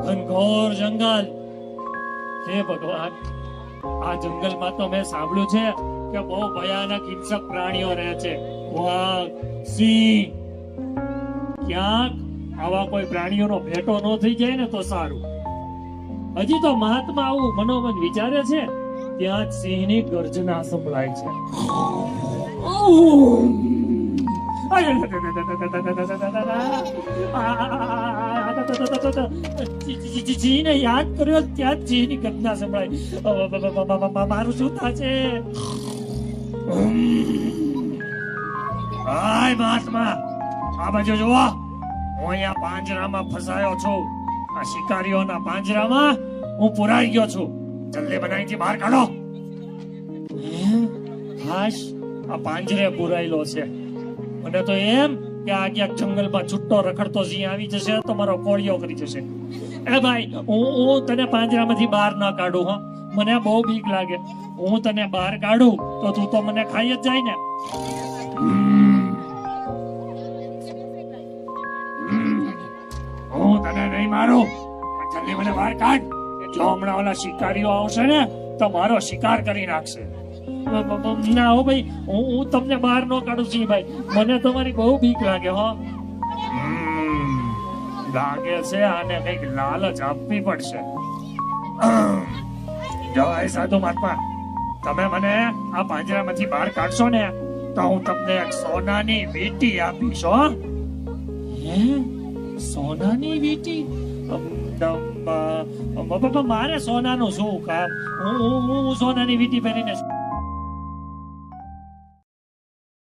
ઘનઘોર જંગલ. હે ભગવાન, આ જંગલમાં તો મેં સાંભળ્યું છે કે બહુ ભયાનક હિંસક પ્રાણીઓ રહે છે. વાઘ, સિંહ. ક્યાંક આવા કોઈ પ્રાણીઓનો ભેટો ન થઈ જાય ને તો સારું. હજી તો મહાત્મા આવું મનોમન વિચારે છે ત્યાં જ સિંહની ગર્જના સંભળાય છે. સિંહને યાદ કર્યો ત્યાં જ સિંહની ગર્જના સંભળાય. મારું શું થશે? હાય મહાત્મા, આ બાજુ જુઓ. હું અહીંયા પાંજરામાં ફસાયો છું. આ શિકારીઓના પાંજરામાં હું પુરાઈ ગયો છું. જલ્દી બનાવીથી બહાર કાઢો. હાશ, આ પાંજરે પુરાયેલો છે. મને તો એમ કે આ ક્યાંક જંગલમાં છૂટો રખડતો સિંહ આવી જશે તો મારો કોળિયો કરી જશે. એ ભાઈ, હું તને પાંજરામાંથી બહાર ન કાઢું. હા, મને બહુ બીક લાગે. હું તને બહાર કાઢું તો તું તો મને ખાઈ જ જાય ને. હું તને નહીં મારું, પણ જલ્દી મને બહાર કાઢ. જો હમણાં ઓલા શિકારીઓ આવશે ને તો મારો શિકાર કરી નાખશે. ના હો ભાઈ, હું તમને બહાર ન કાઢું છું ભાઈ. મને તમારી બહુ બીક લાગે. હો, લાગે છે આને કઈક લાલચ આપવી પડશે. જો એ સાધુ મહાત્મા, તમે મને આ પાંજરામાંથી બહાર કાઢશો ને તો હું તમને એક સોનાની વીંટી આપીશ. હો, સોનાની વીંટી? મારે સોનાનું શું કામ? હું સોનાની વીંટી પહેરીને